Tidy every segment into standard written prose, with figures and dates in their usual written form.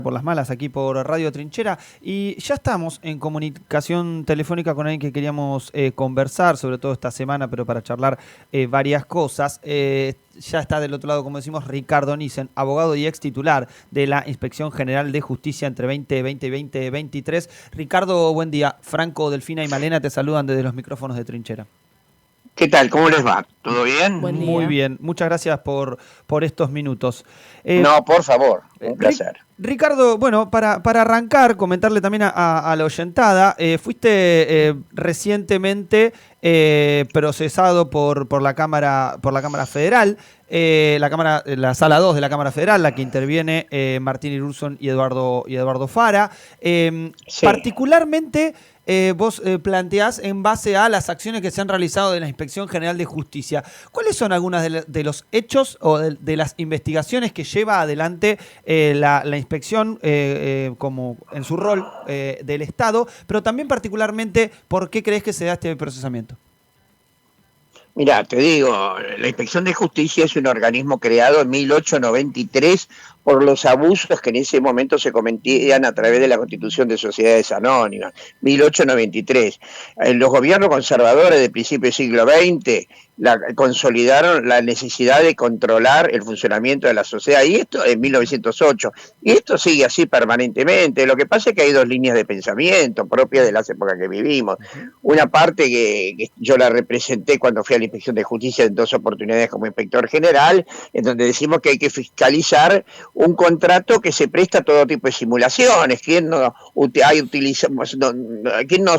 por las malas aquí por Radio Trinchera y ya estamos en comunicación telefónica con alguien que queríamos conversar sobre todo esta semana, pero para charlar varias cosas. Ya está del otro lado, como decimos, Ricardo Nissen, abogado y ex titular de la Inspección General de Justicia entre 2020 y 2023. Ricardo, buen día. Franco, Delfina y Malena te saludan desde los micrófonos de Trinchera. ¿Qué tal? ¿Cómo les va? ¿Todo bien? Buen día. Muy bien, muchas gracias por estos minutos. No, por favor, un placer. Ricardo, bueno, para arrancar, comentarle también a la oyentada, fuiste recientemente procesado por la Cámara Federal, la Sala 2 de la Cámara Federal, la que interviene Martín Irurson y Eduardo Fara. Sí. Particularmente vos planteás en base a las acciones que se han realizado de la Inspección General de Justicia. ¿Cuáles son algunas de los hechos o de las investigaciones que lleva adelante la inspección como en su rol del Estado, pero también particularmente por qué crees que se da este procesamiento? Mirá, te digo, la Inspección de Justicia es un organismo creado en 1893 por los abusos que en ese momento se cometían a través de la Constitución de Sociedades Anónimas, 1893. Los gobiernos conservadores de principio del siglo XX consolidaron la necesidad de controlar el funcionamiento de la sociedad, y esto en 1908, y esto sigue así permanentemente. Lo que pasa es que hay dos líneas de pensamiento propias de las épocas que vivimos. Una parte que yo la representé cuando fui a la Inspección de Justicia en 2 oportunidades como inspector general, en donde decimos que hay que fiscalizar un contrato que se presta a todo tipo de simulaciones. ¿Quién no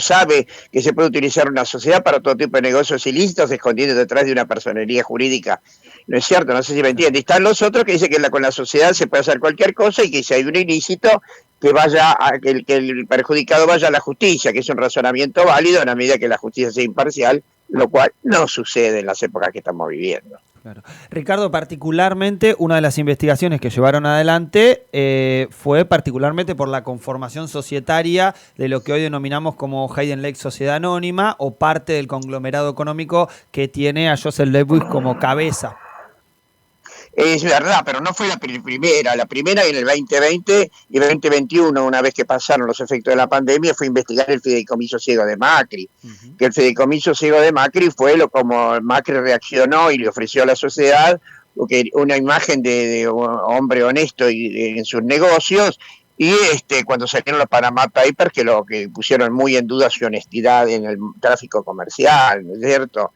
sabe que se puede utilizar una sociedad para todo tipo de negocios ilícitos escondiendo detrás de una personería jurídica? ¿No es cierto? No sé si me entiende. Están los otros que dicen que con la sociedad se puede hacer cualquier cosa y que si hay un ilícito, que el perjudicado vaya a la justicia, que es un razonamiento válido en la medida que la justicia sea imparcial, lo cual no sucede en las épocas que estamos viviendo. Claro. Ricardo, particularmente una de las investigaciones que llevaron adelante fue particularmente por la conformación societaria de lo que hoy denominamos como Hayden Lake Sociedad Anónima, o parte del conglomerado económico que tiene a Joseph Lewis como cabeza. Es verdad, pero no fue la primera. La primera en el 2020 y 2021, una vez que pasaron los efectos de la pandemia, fue investigar el fideicomiso ciego de Macri. Que el fideicomiso ciego de Macri fue como Macri reaccionó y le ofreció a la sociedad una imagen de un hombre honesto en sus negocios, y cuando salieron los Panama Papers, que pusieron muy en duda su honestidad en el tráfico comercial, ¿no es cierto?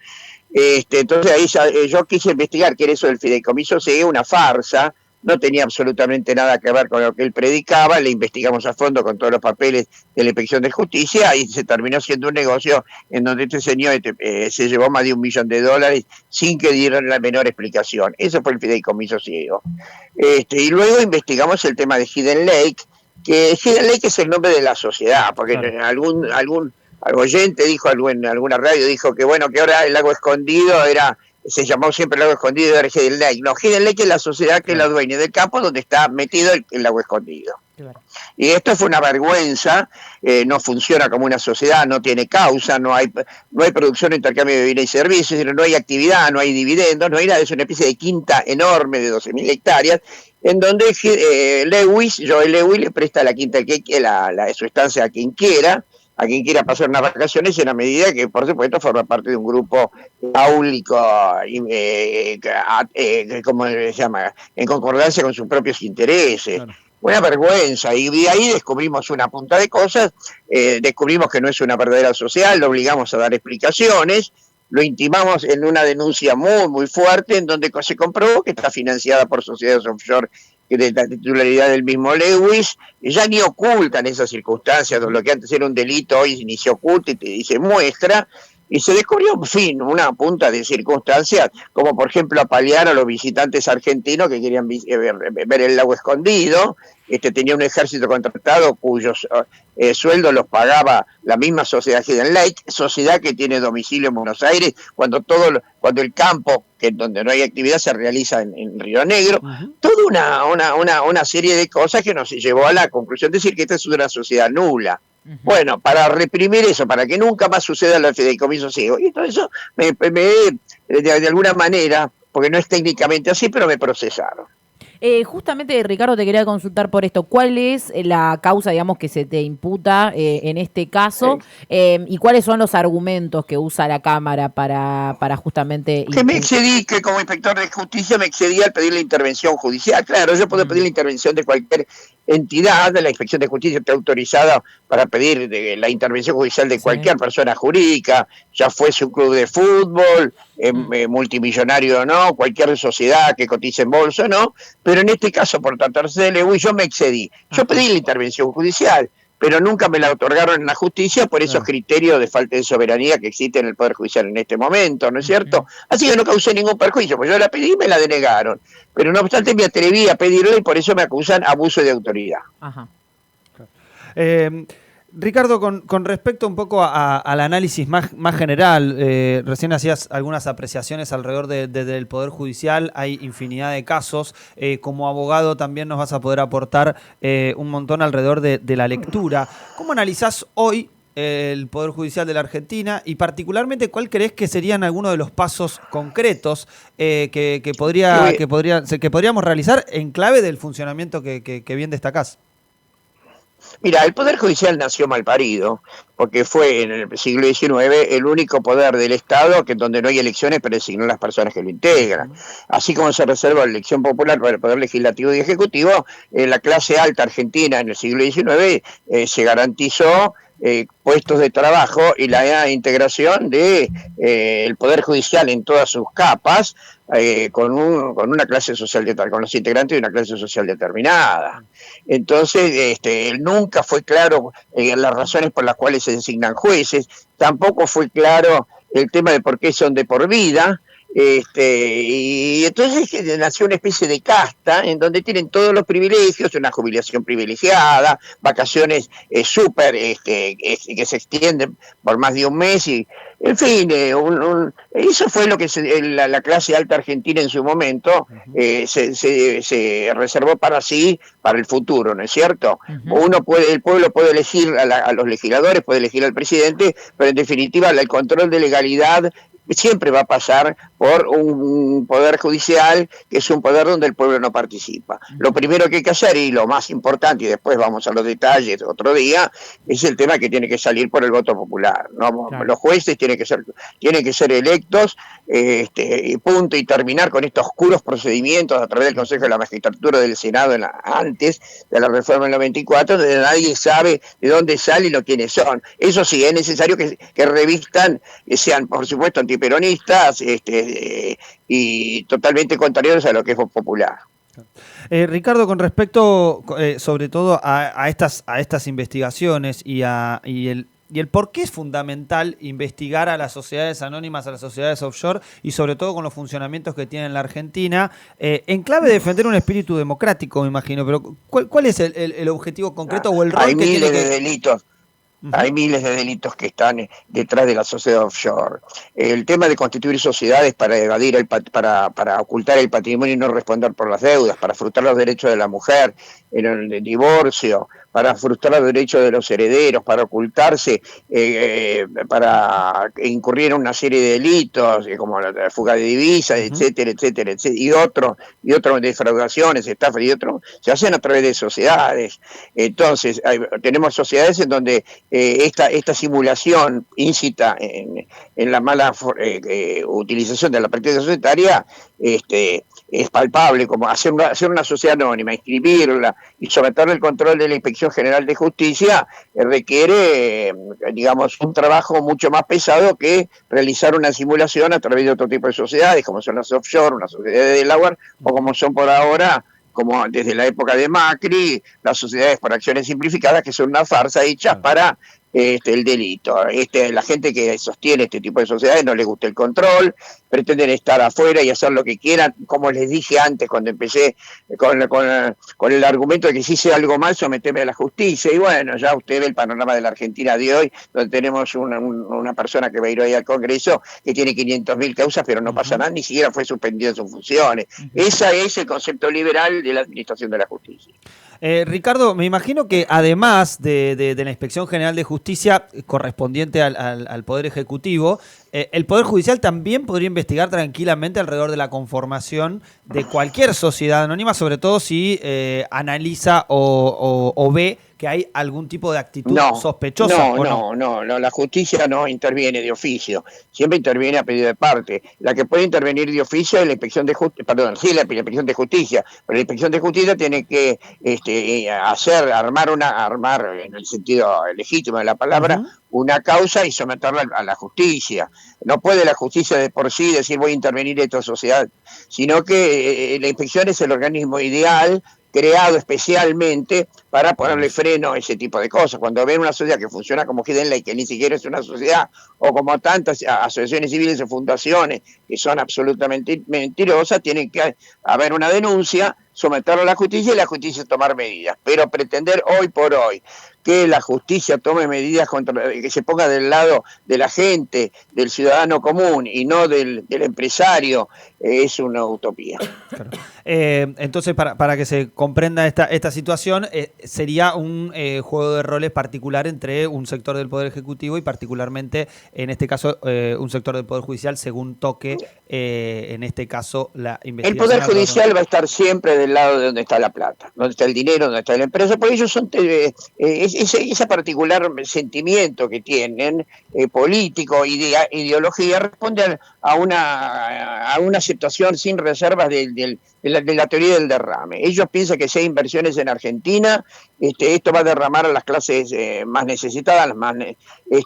Entonces ahí yo quise investigar qué era eso del fideicomiso ciego, una farsa, no tenía absolutamente nada que ver con lo que él predicaba. Le investigamos a fondo con todos los papeles de la Inspección de Justicia y se terminó siendo un negocio en donde este señor se llevó más de $1 millón sin que dieran la menor explicación. Eso fue el fideicomiso ciego. Y luego investigamos el tema de Hidden Lake, que Hidden Lake es el nombre de la sociedad, porque algún oyente dijo en alguna radio, dijo que bueno, que ahora el lago escondido se llamó siempre el lago escondido de Hidden Lake. No, Hidden Lake es la sociedad que es la dueña del campo donde está metido el lago escondido. Claro. Y esto fue una vergüenza, no funciona como una sociedad, no tiene causa, no hay producción o intercambio de bienes y servicios, no hay actividad, no hay dividendos, no hay nada. Es una especie de quinta enorme de 12.000 hectáreas, en donde Joel Lewis le presta la quinta, su estancia a quien quiera pasar unas vacaciones, en la medida que, por supuesto, forma parte de un grupo áulico, ¿cómo se llama?, en concordancia con sus propios intereses. Claro. Una vergüenza, y de ahí descubrimos una punta de cosas. Descubrimos que no es una verdadera sociedad, lo obligamos a dar explicaciones, lo intimamos en una denuncia muy, muy fuerte, en donde se comprobó que está financiada por sociedades offshore de la titularidad del mismo Lewis, y ya ni ocultan esas circunstancias, lo que antes era un delito hoy ni se oculta y se muestra, y se descubrió, en fin, una punta de circunstancias, como por ejemplo apalear a los visitantes argentinos que querían ver el lago escondido. Tenía un ejército contratado cuyos sueldos los pagaba la misma sociedad Hidden Lake, sociedad que tiene domicilio en Buenos Aires, cuando el campo, donde no hay actividad, se realiza en Río Negro. Toda una serie de cosas que nos llevó a la conclusión de decir que esta es una sociedad nula. Bueno, para reprimir eso, para que nunca más suceda el fideicomiso ciego, y todo eso de alguna manera, porque no es técnicamente así, pero me procesaron. Justamente, Ricardo, te quería consultar por esto. ¿Cuál es la causa, digamos, que se te imputa en este caso? ¿Y cuáles son los argumentos que usa la Cámara para justamente... Que me excedí, que como inspector de justicia me excedí al pedir la intervención judicial. Claro, yo puedo pedir la intervención de cualquier entidad, de la inspección de justicia está autorizada para pedir la intervención judicial de cualquier persona jurídica, ya fuese un club de fútbol, multimillonario o no, cualquier sociedad que cotice en bolsa o no, pero en este caso, por tratarse de Lewy, yo me excedí. Yo pedí la intervención judicial, pero nunca me la otorgaron en la justicia por esos criterios de falta de soberanía que existen en el Poder Judicial en este momento, ¿no es cierto? Así que no causé ningún perjuicio, pues yo la pedí y me la denegaron. Pero no obstante me atreví a pedirla y por eso me acusan abuso de autoridad. Ajá. Ricardo, con respecto un poco al análisis más general, recién hacías algunas apreciaciones alrededor del Poder Judicial, hay infinidad de casos, como abogado también nos vas a poder aportar un montón alrededor de la lectura. ¿Cómo analizás hoy el Poder Judicial de la Argentina y particularmente cuál crees que serían algunos de los pasos concretos que podríamos realizar en clave del funcionamiento que bien destacás? Mira, el Poder Judicial nació mal parido, porque fue en el siglo XIX el único poder del Estado que donde no hay elecciones pero designan las personas que lo integran. Así como se reserva la elección popular para el Poder Legislativo y Ejecutivo, la clase alta argentina en el siglo XIX se garantizó puestos de trabajo y la integración de el Poder Judicial en todas sus capas, con una clase social con los integrantes de una clase social determinada. Entonces, nunca fue claro las razones por las cuales se designan jueces, tampoco fue claro el tema de por qué son de por vida. Y entonces nació una especie de casta en donde tienen todos los privilegios, una jubilación privilegiada, vacaciones que se extienden por más de un mes y en fin, eso fue lo que la clase alta argentina en su momento se reservó para sí, para el futuro, ¿no es cierto? El pueblo puede elegir a los legisladores, puede elegir al presidente, pero en definitiva el control de legalidad siempre va a pasar por un poder judicial que es un poder donde el pueblo no participa. Lo primero que hay que hacer, y lo más importante, y después vamos a los detalles otro día, es el tema que tiene que salir por el voto popular, ¿no? Claro. Los jueces tienen que ser electos, y punto, y terminar con estos oscuros procedimientos a través del Consejo de la Magistratura del Senado antes de la reforma del 94, donde nadie sabe de dónde salen o quiénes son. Eso sí, es necesario que revistan, sean por supuesto antiperonistas, y totalmente contrarios a lo que es popular. Ricardo, con respecto sobre todo a estas investigaciones y el por qué es fundamental investigar a las sociedades anónimas, a las sociedades offshore y sobre todo con los funcionamientos que tiene en la Argentina, en clave de defender un espíritu democrático, me imagino, pero ¿cuál es el objetivo concreto o el rol que tiene? Hay miles de delitos. Hay miles de delitos que están detrás de la sociedad offshore. El tema de constituir sociedades para evadir para ocultar el patrimonio y no responder por las deudas, para frustrar los derechos de la mujer en el divorcio, para frustrar los derechos de los herederos, para ocultarse, para incurrir en una serie de delitos, como la fuga de divisas, etcétera, etcétera, etcétera, y otros defraudaciones, estafas y otros, se hacen a través de sociedades. Entonces, tenemos sociedades en donde esta simulación incita en la mala utilización de la práctica societaria, es palpable, como hacer una sociedad anónima, inscribirla y someterle el control de la Inspección General de Justicia, requiere, digamos, un trabajo mucho más pesado que realizar una simulación a través de otro tipo de sociedades, como son las offshore, una sociedad de Delaware, o como son por ahora, como desde la época de Macri, las sociedades por acciones simplificadas, que son una farsa hecha para el delito. La gente que sostiene este tipo de sociedades no les gusta el control, pretenden estar afuera y hacer lo que quieran, como les dije antes cuando empecé con el argumento de que si hice algo mal, someteme a la justicia. Y bueno, ya usted ve el panorama de la Argentina de hoy, donde tenemos una persona que va a ir hoy al Congreso que tiene 500.000 causas, pero no pasa nada, ni siquiera fue suspendido en sus funciones. Ese es el concepto liberal de la administración de la justicia. Ricardo, me imagino que además de la Inspección General de Justicia correspondiente al Poder Ejecutivo, el Poder Judicial también podría investigar tranquilamente alrededor de la conformación de cualquier sociedad anónima, sobre todo si analiza o ve que hay algún tipo de actitud sospechosa. No, la justicia no interviene de oficio, siempre interviene a pedido de parte. La que puede intervenir de oficio es la Inspección de Justicia, perdón, sí, la Inspección de Justicia, pero la Inspección de Justicia tiene que armar en el sentido legítimo de la palabra, una causa y someterla a la justicia. No puede la justicia de por sí decir voy a intervenir en esta sociedad, sino que la inspección es el organismo ideal creado especialmente para ponerle freno a ese tipo de cosas. Cuando ven una sociedad que funciona como Hidden Lake, que ni siquiera es una sociedad, o como tantas asociaciones civiles o fundaciones que son absolutamente mentirosas, tienen que haber una denuncia, someterlo a la justicia y la justicia tomar medidas. Pero pretender hoy por hoy que la justicia tome medidas que se ponga del lado de la gente, del ciudadano común y no del empresario, es una utopía. Claro. Entonces, para que se comprenda esta situación, sería un juego de roles particular entre un sector del Poder Ejecutivo y particularmente, en este caso, un sector del Poder Judicial, según toque, en este caso, la investigación. El Poder Judicial va a estar siempre del lado de donde está la plata, donde está el dinero, donde está la empresa, porque ellos son ese particular sentimiento que tienen, político, ideología, responde a una aceptación sin reservas de la teoría del derrame. Ellos piensan que si hay inversiones en Argentina, esto va a derramar a las clases más necesitadas,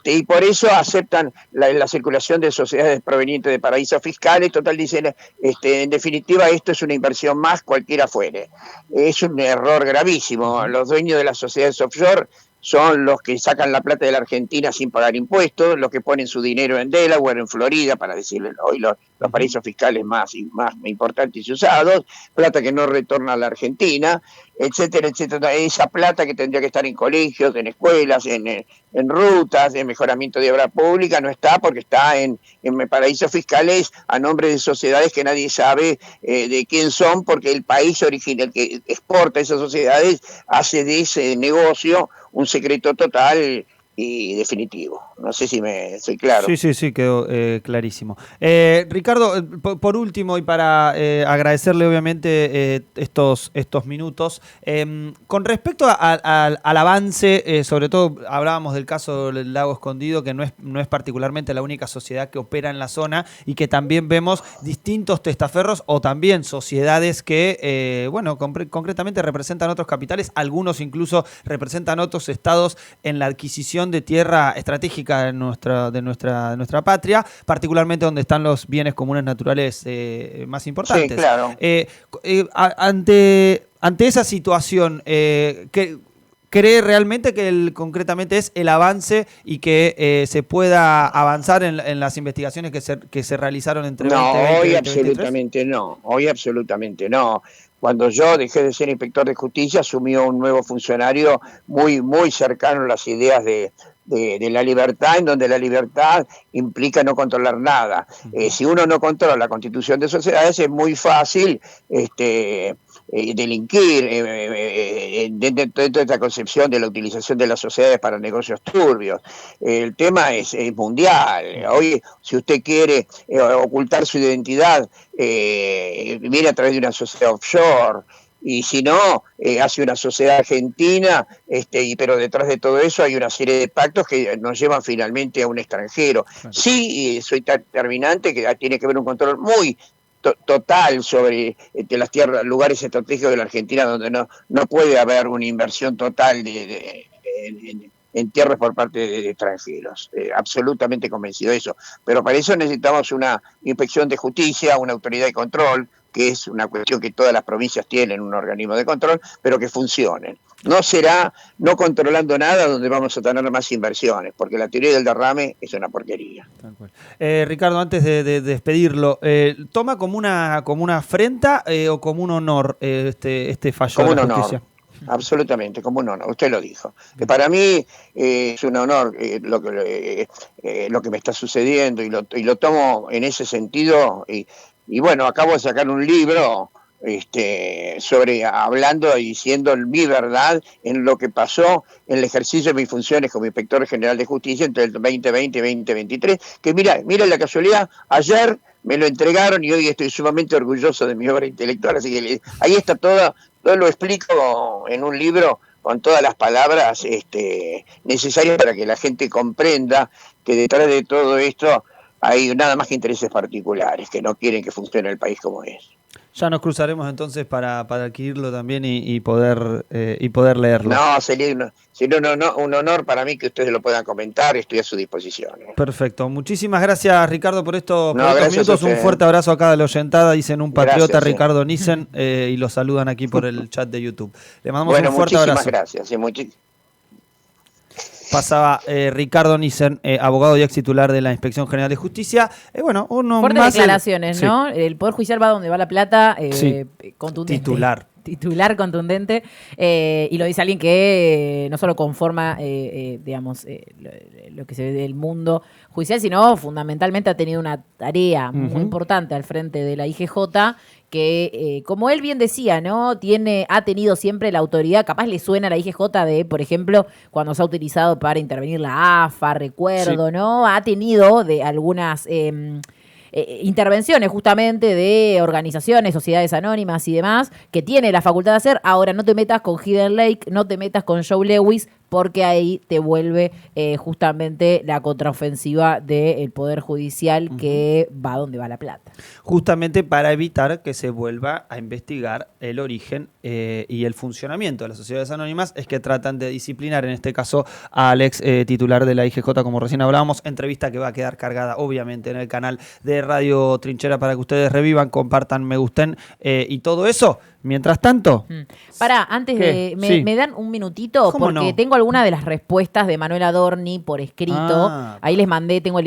y por eso aceptan la circulación de sociedades provenientes de paraísos fiscales. Total, dicen, en definitiva, esto es una inversión más, cualquiera fuere. Es un error gravísimo. Los dueños de las sociedades offshore son los que sacan la plata de la Argentina sin pagar impuestos, los que ponen su dinero en Delaware, en Florida, para decirle hoy los paraísos fiscales más importantes y usados, plata que no retorna a la Argentina, etcétera, etcétera. Esa plata que tendría que estar en colegios, en escuelas, en rutas, en mejoramiento de obra pública, no está porque está en paraísos fiscales a nombre de sociedades que nadie sabe de quién son, porque el país original que exporta esas sociedades hace de ese negocio un secreto total y definitivo. No sé si soy claro. Sí, quedó clarísimo. Ricardo, por último, y para agradecerle obviamente estos minutos, con respecto al avance, sobre todo hablábamos del caso del Lago Escondido, que no es particularmente la única sociedad que opera en la zona, y que también vemos distintos testaferros o también sociedades que, concretamente representan otros capitales, algunos incluso representan otros estados en la adquisición de tierra estratégica de nuestra patria, particularmente donde están los bienes comunes naturales más importantes. Sí, claro. Ante esa situación, ¿cree realmente que concretamente es el avance y que se pueda avanzar en las investigaciones que se realizaron entre 2020 y 2023? Hoy absolutamente no. Cuando yo dejé de ser inspector de justicia, asumió un nuevo funcionario muy, muy cercano a las ideas de la libertad, en donde la libertad implica no controlar nada. Si uno no controla la constitución de sociedades, es muy fácil delinquir dentro de esta concepción de la utilización de las sociedades para negocios turbios. El tema es mundial. Hoy, si usted quiere ocultar su identidad, viene a través de una sociedad offshore. Y si no, hace una sociedad argentina, pero detrás de todo eso hay una serie de pactos que nos llevan finalmente a un extranjero. Claro. Sí, soy terminante, que tiene que haber un control muy total sobre las tierras, lugares estratégicos de la Argentina donde no puede haber una inversión total en tierras por parte de extranjeros. Absolutamente convencido de eso. Pero para eso necesitamos una inspección de justicia, una autoridad de control, que es una cuestión que todas las provincias tienen, un organismo de control, pero que funcionen. No será no controlando nada donde vamos a tener más inversiones, porque la teoría del derrame es una porquería. Tal cual. Ricardo, antes de despedirlo, ¿toma como una afrenta o como un honor este fallo como de la justicia? Honor. Absolutamente, como un honor, usted lo dijo. Que para mí es un honor lo que me está sucediendo y lo tomo en ese sentido. Y bueno, acabo de sacar un libro hablando y diciendo mi verdad en lo que pasó en el ejercicio de mis funciones como inspector general de justicia entre el 2020 y 2023, que mira la casualidad, ayer me lo entregaron y hoy estoy sumamente orgulloso de mi obra intelectual, así que ahí está todo lo explico en un libro con todas las palabras necesarias para que la gente comprenda que detrás de todo esto hay nada más que intereses particulares que no quieren que funcione el país como es. Ya nos cruzaremos entonces para adquirirlo también y poder leerlo. No, sería un honor para mí que ustedes lo puedan comentar, estoy a su disposición. Perfecto. Muchísimas gracias, Ricardo, por estos minutos. Un usted. fuerte abrazo acá de la oyentada. Dicen un patriota, Gracias, Ricardo Nissen, y lo saludan aquí por el chat de YouTube. Le mandamos un fuerte abrazo. Gracias. Pasaba Ricardo Nissen, abogado y ex titular de la Inspección General de Justicia. Uno fuertes más declaraciones, ¿no? El Poder Judicial va donde va la plata, contundente. Titular contundente, y lo dice alguien que no solo conforma, lo que se ve del mundo judicial, sino fundamentalmente ha tenido una tarea muy importante al frente de la IGJ, que, como él bien decía, ¿no? Ha tenido siempre la autoridad, capaz le suena a la IGJ de, por ejemplo, cuando se ha utilizado para intervenir la AFA, recuerdo, ¿no? Ha tenido de algunas intervenciones justamente de organizaciones, sociedades anónimas y demás, que tiene la facultad de hacer. Ahora no te metas con Hidden Lake, no te metas con Joe Lewis, porque ahí te vuelve justamente la contraofensiva del Poder Judicial, que va donde va la plata. Justamente para evitar que se vuelva a investigar el origen y el funcionamiento de las sociedades anónimas, es que tratan de disciplinar, en este caso, al ex titular de la IGJ, como recién hablábamos. Entrevista que va a quedar cargada, obviamente, en el canal de Radio Trinchera para que ustedes revivan, compartan, me gusten y todo eso. Mientras tanto... Pará, antes de... ¿Me dan un minutito? Porque tengo alguna de las respuestas de Manuel Adorni por escrito. Ahí les mandé, tengo el